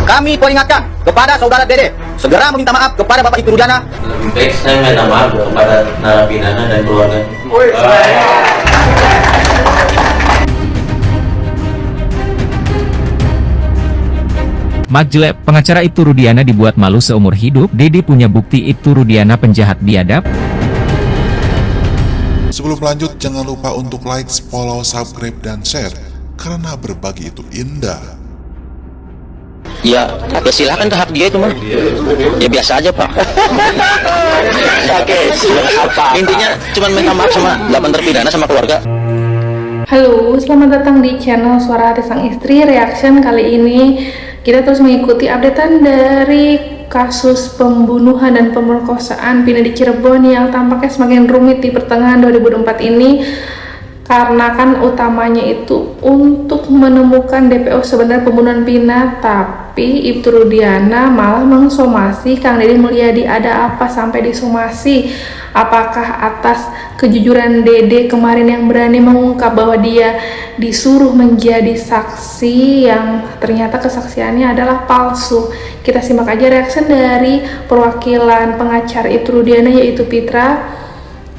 Kami peringatkan kepada saudara Dede segera meminta maaf kepada Bapak Ibtu Rudiana. Lebih baik saya minta maaf kepada narapidana dan keluarga. Majlep, pengacara Ibtu Rudiana dibuat malu seumur hidup. Dede punya bukti Ibtu Rudiana penjahat biadab. Sebelum lanjut, jangan lupa untuk like, follow, subscribe, dan share. Karena berbagi itu indah. Ya silakan ke hak dia itu mah. Ya biasa aja Pak. Oke, intinya cuma minta maaf sama 8 terpidana sama keluarga. Halo, selamat datang di channel Suara Hati Sang Istri Reaction. Kali ini kita terus mengikuti updatean dari kasus pembunuhan dan pemerkosaan Vina di Cirebon yang tampaknya semakin rumit di pertengahan 2024 ini. Karena kan utamanya itu untuk menemukan DPO sebenarnya pembunuhan Vina, tapi Ibtu Rudiana malah mensomasi Kang Deddy Mulyadi. Ada apa sampai disomasi? Apakah atas kejujuran Dede kemarin yang berani mengungkap bahwa dia disuruh menjadi saksi yang ternyata kesaksiannya adalah palsu? Kita simak aja reaction dari perwakilan pengacara Ibtu Rudiana, yaitu Pitra.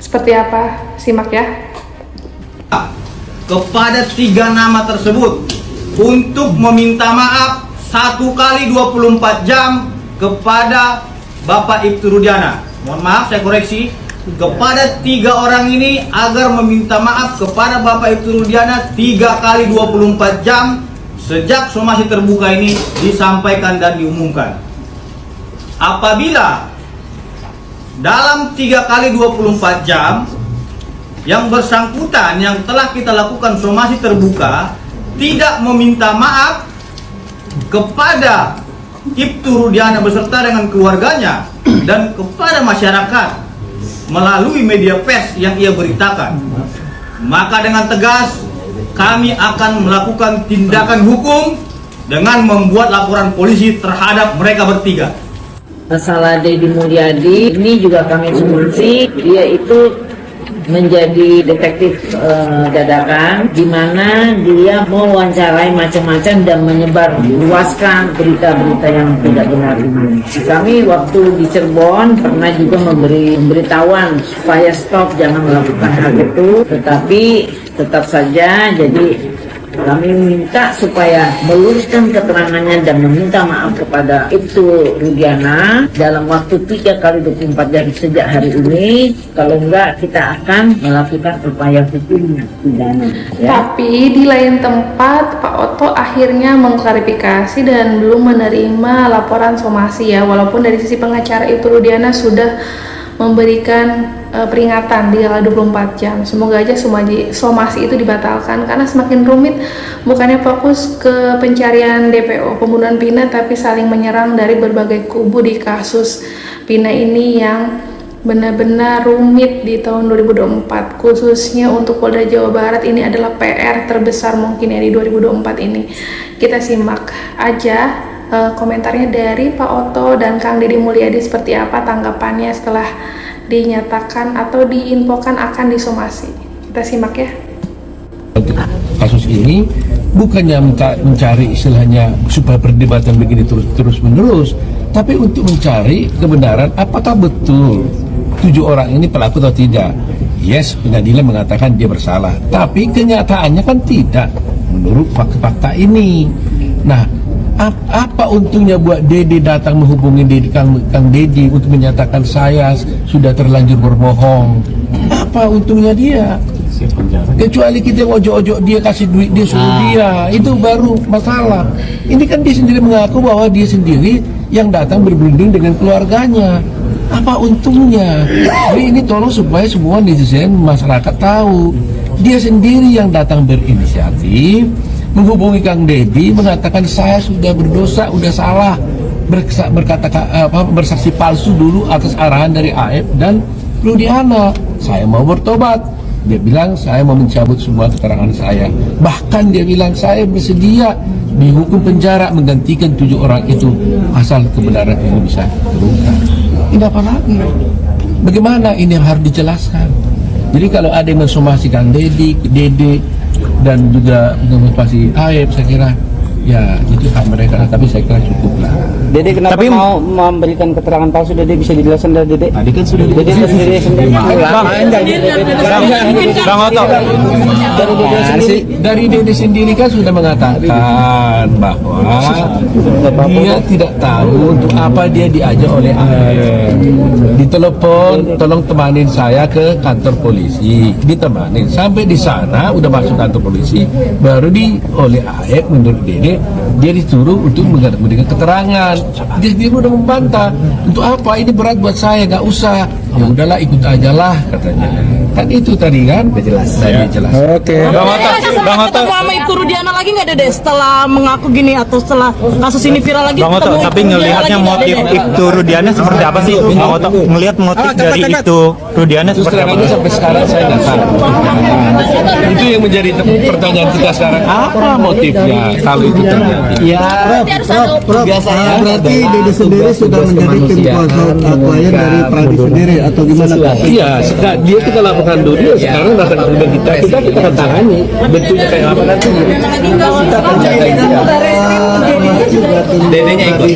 Seperti apa? Simak ya. Kepada 3 nama tersebut untuk meminta maaf 1 kali 24 jam kepada Bapak Ibtu Rudiana. Mohon maaf, saya koreksi, kepada 3 orang ini agar meminta maaf kepada Bapak Ibtu Rudiana 3 kali 24 jam sejak somasi terbuka ini disampaikan dan diumumkan. Apabila dalam 3 kali 24 jam yang bersangkutan yang telah kita lakukan somasi terbuka tidak meminta maaf kepada Ibtu Rudiana beserta dengan keluarganya dan kepada masyarakat melalui media pers yang ia beritakan, maka dengan tegas kami akan melakukan tindakan hukum dengan membuat laporan polisi terhadap mereka bertiga. Masalah Deddy Mulyadi ini juga kami somasi, dia itu menjadi detektif dadakan, di mana dia mewawancarai macam-macam dan menyebar luaskan berita-berita yang tidak benar ini. Kami waktu di Cirebon pernah juga memberitahuan supaya stop, jangan melakukan hal itu, tetapi tetap saja. Jadi kami minta supaya meluruskan keterangannya dan meminta maaf kepada Ibtu Rudiana dalam waktu 3 kali 24 jam sejak hari ini. Kalau enggak, kita akan melakukan upaya hukum pidana. Ya. Tapi di lain tempat, Pak Oto akhirnya mengklarifikasi dan belum menerima laporan somasi ya. Walaupun dari sisi pengacara Ibtu Rudiana sudah memberikan peringatan 3 kali 24 jam. Semoga aja somasi itu dibatalkan, karena semakin rumit, bukannya fokus ke pencarian DPO pembunuhan Vina, tapi saling menyerang dari berbagai kubu di kasus Vina ini yang benar-benar rumit di tahun 2024. Khususnya untuk Polda Jawa Barat, ini adalah PR terbesar mungkin ya di 2024 ini. Kita simak aja komentarnya dari Pak Oto dan Kang Deddy Mulyadi, seperti apa tanggapannya setelah dinyatakan atau diinfokan akan disomasi. Kita simak ya. Kasus ini bukannya mencari istilahnya supaya perdebatan begini terus menerus, tapi untuk mencari kebenaran apakah betul 7 orang ini pelaku atau tidak. Yes, pengadilan mengatakan dia bersalah, tapi kenyataannya kan tidak menurut fakta-fakta ini. Nah, apa untungnya buat Dede datang menghubungi Kang Deddy untuk menyatakan saya sudah terlanjur berbohong? Apa untungnya dia? Kecuali kita ojo-ojo dia, kasih duit dia, suruh dia, itu baru masalah. Ini kan dia sendiri mengaku bahwa dia sendiri yang datang berberunding dengan keluarganya. Apa untungnya? Jadi ini tolong supaya semua netizen masyarakat tahu, dia sendiri yang datang berinisiatif menghubungi Kang Deddy, mengatakan saya sudah berdosa, sudah salah, bersaksi palsu dulu atas arahan dari AF dan Rudiana. Saya mau bertobat. Dia bilang saya mau mencabut semua keterangan saya. Bahkan dia bilang saya bersedia dihukum penjara menggantikan 7 orang itu asal kebenaran ini bisa terungkap. Ini apa lagi? Bagaimana ini yang harus dijelaskan? Jadi kalau ada yang mensomasi Kang Deddy, Dede dan juga mengenai AF, saya kira ya itu hak mereka, tapi saya kira cukup lah. Dede kenapa mau memberikan keterangan palsu? Dede bisa dijelaskan dari Dede? Tadi kan sudah Dede sendiri Bang Oto. Dari Dede sendiri kan sudah mengatakan bahwa dia tidak tahu untuk apa dia diajak oleh AF. Ditelepon, tolong temanin saya ke kantor polisi. Ditemanin sampai di sana, udah masuk kantor polisi, baru oleh AF menurut Dede dia disuruh untuk memberikan keterangan. Dia udah membantah, untuk apa ini berat buat saya, nggak usah, ya udahlah ikut aja lah katanya. Kan itu tadi kan jelas. Oke. Bang Oto sama Ibtu Rudiana lagi nggak Dede setelah mengaku gini atau setelah kasus ini viral lagi? Bang Oto, tapi ngelihatnya motif Ibtu Rudiana seperti apa sih? Bang Oto ngelihat motif dari Ibtu Rudiana seperti apa? Sampai sekarang saya nggak tahu. Itu yang menjadi pertanyaan kita sekarang, apa motifnya kalau itu terjadi? Ya, biasanya berarti Dede sendiri sudah menjadi tim kuasa klien dari Pradi sendiri atau gimana? Iya, dia kita laporkan dulu, sekarang datang ke kita akan tangani bentuknya kayak apa nanti. Kita akan cari. Dedenya ikut.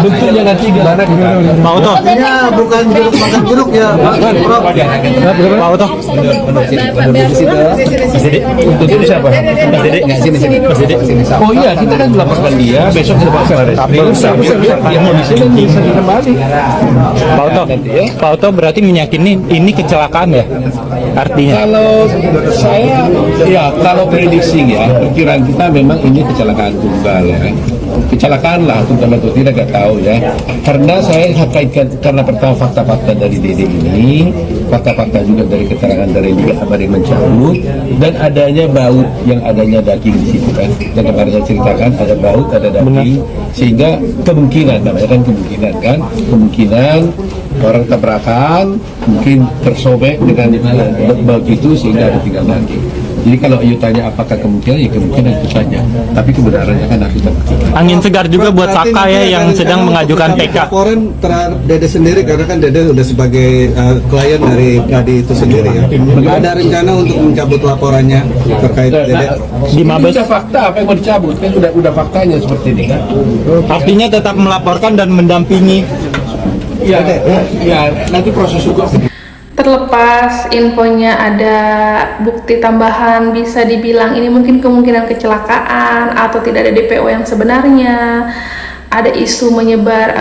Bentuknya nanti gimana? Pak Oto. Ya bukan jeruk makan jeruk ya. Pak Oto. Itu siapa? Oh iya, kita kan melaporkan dia, besok kita bakal dia mau di sini bisa kembali. Pak Oto berarti meyakini ini kecelakaan ya? Artinya? Kalau saya, ya kalau prediksi ya, perkiraan kita memang ini kecelakaan tunggal ya. Kecelakaan lah tunggal atau tidak nggak tahu ya. Karena saya kaitkan karena pertama fakta-fakta dari Dede ini, fakta-fakta juga dari keterangan dari Liga Abadi mencabut dan adanya baut yang adanya daging di situ kan. Yang kemarin saya ceritakan ada baut, ada daging, sehingga kemungkinan namanya kan kemungkinan orang tabrakan mungkin tersobek dengan begitu sehingga ada tinggal daging. Jadi kalau Ayu tanya apakah kemungkinan, ya kemungkinan itu saja. Tapi kebenarannya kan harus kita buktikan. Angin segar juga buat Saka ya yang sedang mengajukan PK. Laporan terhadap Dede sendiri karena kan Dede sudah sebagai klien dari Pradi itu sendiri ya. Ada rencana untuk mencabut laporannya terkait Dede? Di Mabes. Itu fakta apa yang mau dicabut kan udah faktanya seperti ini kan. Artinya tetap melaporkan dan mendampingi. Ya, nanti proses hukum. Terlepas infonya ada bukti tambahan, bisa dibilang ini mungkin kemungkinan kecelakaan atau tidak ada DPO yang sebenarnya, ada isu menyebar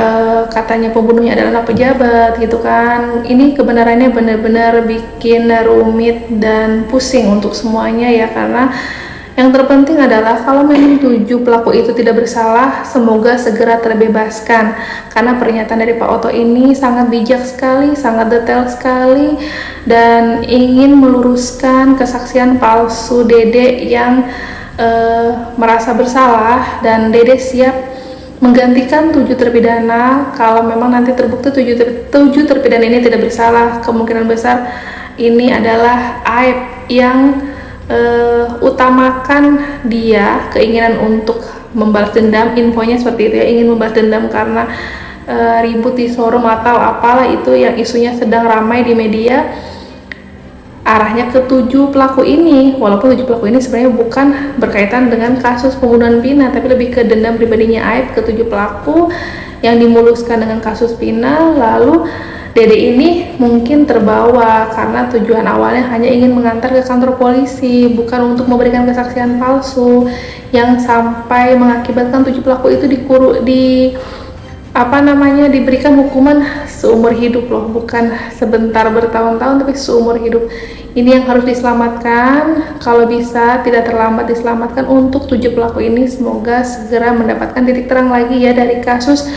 katanya pembunuhnya adalah anak pejabat gitu kan. Ini kebenarannya benar-benar bikin rumit dan pusing untuk semuanya ya, karena yang terpenting adalah kalau memang 7 pelaku itu tidak bersalah, semoga segera terbebaskan. Karena pernyataan dari Pak Oto ini sangat bijak sekali, sangat detail sekali, dan ingin meluruskan kesaksian palsu Dede yang merasa bersalah, dan Dede siap menggantikan 7 terpidana kalau memang nanti terbukti 7 terpidana ini tidak bersalah. Kemungkinan besar ini adalah Aib yang utamakan dia keinginan untuk membalas dendam, infonya seperti itu ya, ingin membalas dendam karena ribut di showroom atau apalah itu yang isunya sedang ramai di media, arahnya ke 7 pelaku ini. Walaupun 7 pelaku ini sebenarnya bukan berkaitan dengan kasus pembunuhan Vina, tapi lebih ke dendam pribadinya Aib ke 7 pelaku yang dimuluskan dengan kasus Vina. Lalu Dede ini mungkin terbawa karena tujuan awalnya hanya ingin mengantar ke kantor polisi, bukan untuk memberikan kesaksian palsu yang sampai mengakibatkan 7 pelaku itu diberikan hukuman seumur hidup loh, bukan sebentar bertahun-tahun tapi seumur hidup. Ini yang harus diselamatkan, kalau bisa tidak terlambat diselamatkan untuk 7 pelaku ini. Semoga segera mendapatkan titik terang lagi ya dari kasus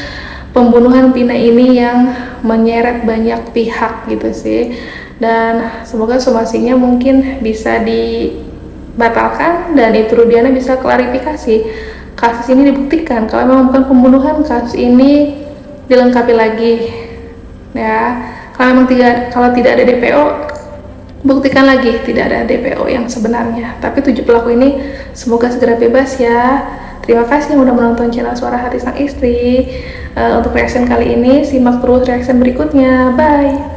pembunuhan Vina ini yang menyeret banyak pihak gitu sih. Dan semoga somasinya mungkin bisa dibatalkan dan Ibtu Rudiana bisa klarifikasi kasus ini, dibuktikan kalau memang bukan pembunuhan, kasus ini dilengkapi lagi ya. Kalau tidak ada DPO, buktikan lagi tidak ada DPO yang sebenarnya. Tapi 7 pelaku ini semoga segera bebas ya. Terima kasih yang udah menonton channel Suara Hati Sang Istri. Untuk reaction kali ini, simak terus reaction berikutnya. Bye!